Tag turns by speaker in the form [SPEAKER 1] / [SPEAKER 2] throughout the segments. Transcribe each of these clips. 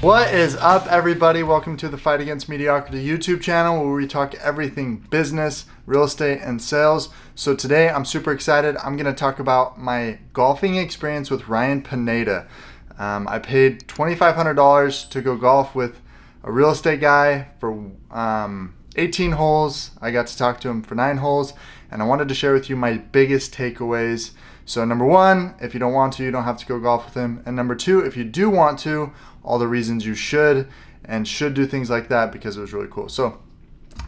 [SPEAKER 1] What is up, everybody? Welcome to the Fight Against Mediocrity YouTube channel, where we talk everything business, real estate, and sales. So today I'm super excited. I'm going to talk about my golfing experience with Ryan Pineda. I paid $2,500 to go golf with a real estate guy for 18 holes. I got to talk to him for 9 holes, and I wanted to share with you my biggest takeaways. So number one, if you don't want to, you don't have to go golf with him. And number two, if you do want to, all the reasons you should do things like that, because it was really cool. So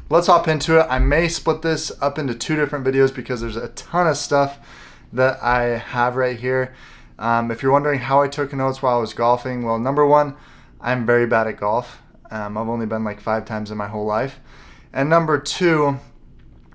[SPEAKER 1] let's hop into it. I may split this up into 2 different videos because there's a ton of stuff that I have right here. If you're wondering how I took notes while I was golfing, well, number one, I'm very bad at golf. I've only been like 5 times in my whole life. And number two,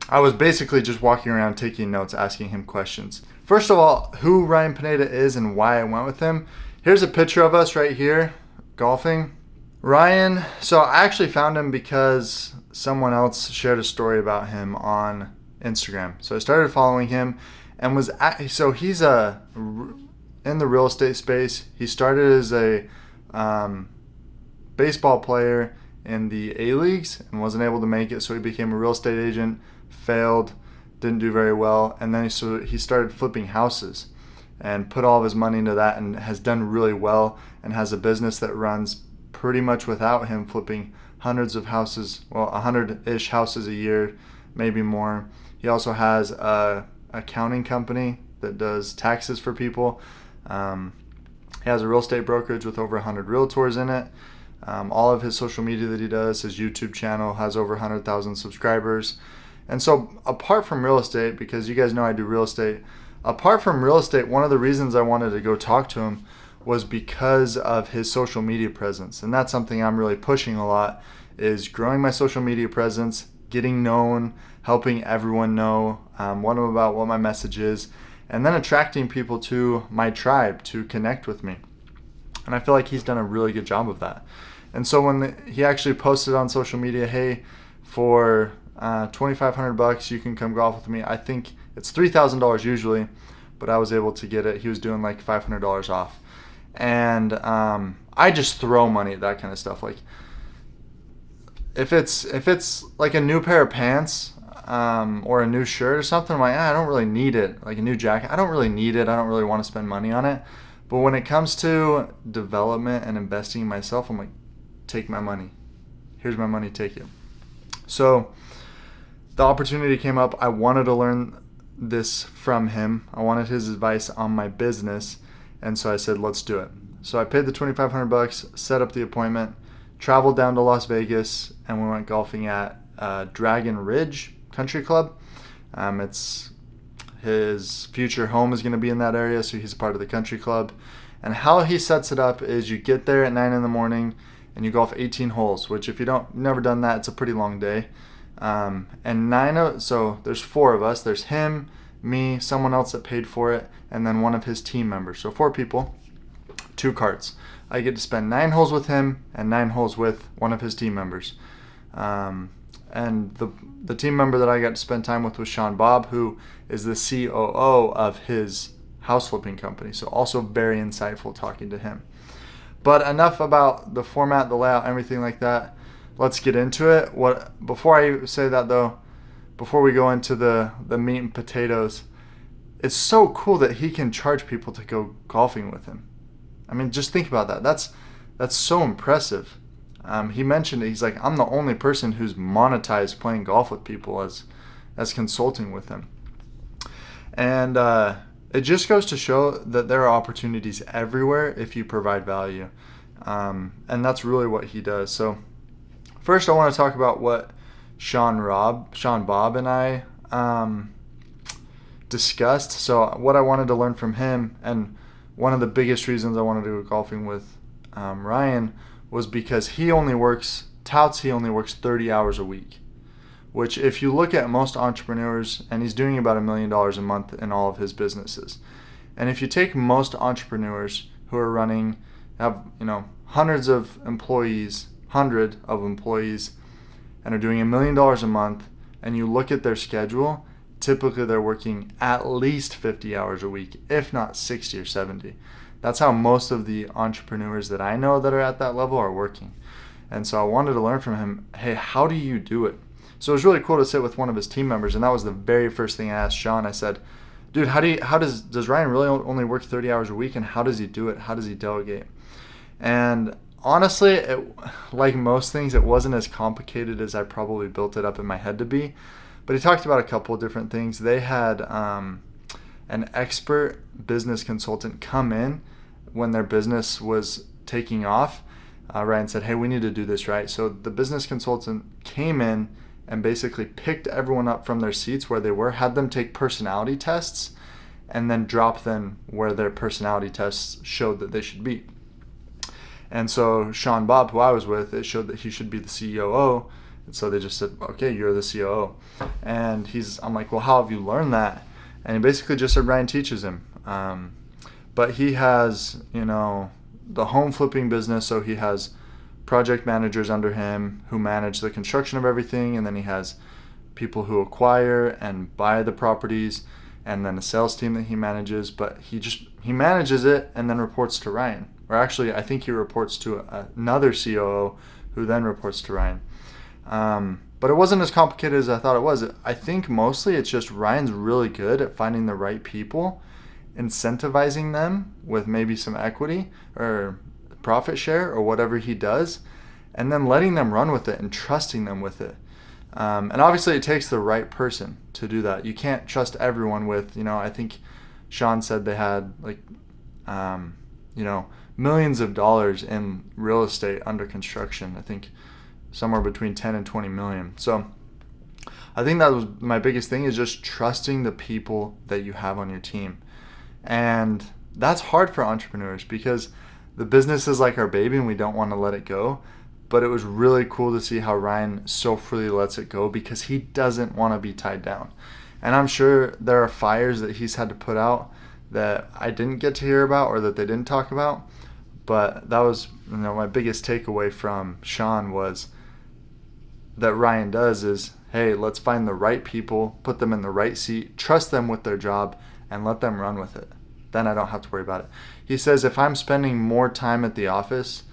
[SPEAKER 1] I was basically just walking around taking notes, asking him questions. First of all, who Ryan Pineda is and why I went with him. Here's a picture of us right here golfing. Ryan, so I actually found him because someone else shared a story about him on Instagram. So I started following him and so he's in the real estate space. He started as a baseball player in the A-Leagues and wasn't able to make it, so he became a real estate agent, failed, didn't do very well, and then he started flipping houses and put all of his money into that and has done really well and has a business that runs pretty much without him, flipping hundreds of houses, well, 100-ish houses a year, maybe more. He also has a accounting company that does taxes for people. He has a real estate brokerage with over 100 realtors in it. All of his social media that he does, his YouTube channel has over 100,000 subscribers. And so apart from real estate, because you guys know I do real estate, apart from real estate, one of the reasons I wanted to go talk to him was because of his social media presence. And that's something I'm really pushing a lot, is growing my social media presence, getting known, helping everyone know what I'm about, what my message is, and then attracting people to my tribe to connect with me. And I feel like he's done a really good job of that. And so when he actually posted on social media, hey, for $2,500 you can come golf with me. I think it's $3,000 usually, but I was able to get it. He was doing like $500 off. And I just throw money at that kind of stuff. Like if it's like a new pair of pants or a new shirt or something, I'm like, I don't really need it. Like a new jacket, I don't really need it. I don't really want to spend money on it. But when it comes to development and investing in myself, I'm like, take my money. Here's my money, take it. So the opportunity came up. I wanted to learn this from him. I wanted his advice on my business. And so I said, let's do it. So I paid the $2,500, set up the appointment, traveled down to Las Vegas, and we went golfing at Dragon Ridge Country Club. It's his future home is going to be in that area, so he's a part of the country club. And how he sets it up is you get there at 9 in the morning and you golf 18 holes, which if you've never done that, it's a pretty long day. So there's 4 of us. There's him, me, someone else that paid for it, and then one of his team members. So 4 people, 2 carts. I get to spend 9 holes with him and 9 holes with one of his team members. And the team member that I got to spend time with was Sean Bob, who is the COO of his house flipping company. So also very insightful talking to him. But enough about the format, the layout, everything like that. Let's get into it. Before I say that though, before we go into the meat and potatoes, it's so cool that he can charge people to go golfing with him. I mean, just think about that. That's so impressive. He mentioned it. He's like, I'm the only person who's monetized playing golf with people as consulting with him. And it just goes to show that there are opportunities everywhere if you provide value. And that's really what he does. So first I want to talk about what Sean Bob and I discussed. So what I wanted to learn from him, and one of the biggest reasons I wanted to go golfing with Ryan, was because he only works 30 hours a week, which if you look at most entrepreneurs, and he's doing about $1 million a month in all of his businesses. And if you take most entrepreneurs who are have hundreds of employees, and are doing $1 million a month, and you look at their schedule, typically they're working at least 50 hours a week, if not 60 or 70. That's how most of the entrepreneurs that I know that are at that level are working. And so I wanted to learn from him, hey, how do you do it? So it was really cool to sit with one of his team members, and that was the very first thing I asked Sean. I said, dude, does Ryan really only work 30 hours a week, and how does he do it? How does he delegate? And honestly, like most things, it wasn't as complicated as I probably built it up in my head to be. But he talked about a couple of different things. They had an expert business consultant come in when their business was taking off. Ryan said, hey, we need to do this right. So the business consultant came in and basically picked everyone up from their seats where they were, had them take personality tests, and then dropped them where their personality tests showed that they should be. And so Sean Bob, who I was with, it showed that he should be the COO. And so they just said, okay, you're the COO. And I'm like, well, how have you learned that? And he basically just said Ryan teaches him. But he has, the home flipping business, so he has project managers under him who manage the construction of everything, and then he has people who acquire and buy the properties, and then a sales team that he manages. But he manages it and then reports to Ryan. Or actually, I think he reports to another COO who then reports to Ryan. But it wasn't as complicated as I thought it was. I think mostly it's just Ryan's really good at finding the right people, incentivizing them with maybe some equity or profit share or whatever he does, and then letting them run with it and trusting them with it. And obviously it takes the right person to do that. You can't trust everyone with, I think Sean said they had millions of dollars in real estate under construction. I think somewhere between 10 and 20 million. So I think that was my biggest thing, is just trusting the people that you have on your team. And that's hard for entrepreneurs because the business is like our baby and we don't want to let it go. But it was really cool to see how Ryan so freely lets it go because he doesn't want to be tied down. And I'm sure there are fires that he's had to put out that I didn't get to hear about or that they didn't talk about. But that was, my biggest takeaway from Sean was that Ryan does is, hey, let's find the right people, put them in the right seat, trust them with their job, and let them run with it. Then I don't have to worry about it. He says if I'm spending more time at the office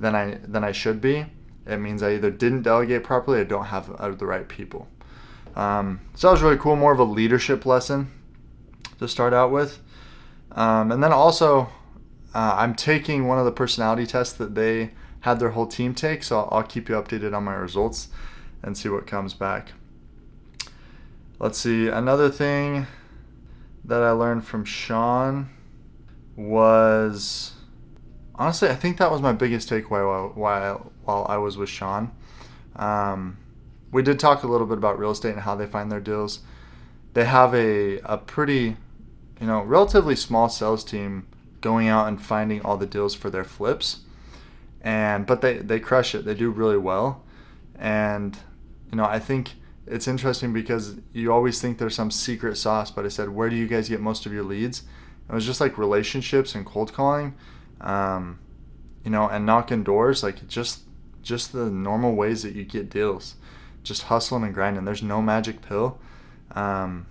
[SPEAKER 1] than I should be, it means I either didn't delegate properly or don't have the right people. So that was really cool, more of a leadership lesson to start out with. And then also, I'm taking one of the personality tests that they had their whole team take, so I'll keep you updated on my results and see what comes back. Let's see, another thing that I learned from Sean was, honestly, I think that was my biggest takeaway while I was with Sean. We did talk a little bit about real estate and how they find their deals. They have a pretty, relatively small sales team going out and finding all the deals for their flips. But they crush it. They do really well. And, I think it's interesting because you always think there's some secret sauce, but I said, where do you guys get most of your leads? It was just like relationships and cold calling, and knocking doors, like just the normal ways that you get deals, just hustling and grinding. There's no magic pill. So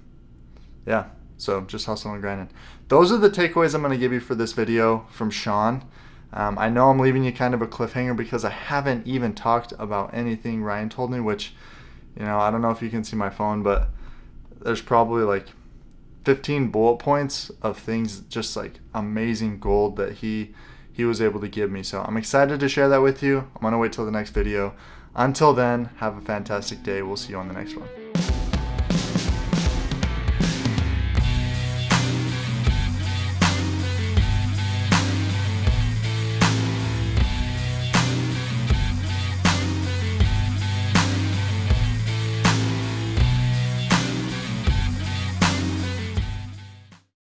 [SPEAKER 1] just hustling and grinding. Those are the takeaways I'm going to give you for this video from Sean. I know I'm leaving you kind of a cliffhanger because I haven't even talked about anything Ryan told me, which, I don't know if you can see my phone, but there's probably like 15 bullet points of things, just like amazing gold that he was able to give me. So I'm excited to share that with you. I'm going to wait till the next video. Until then, have a fantastic day. We'll see you on the next one.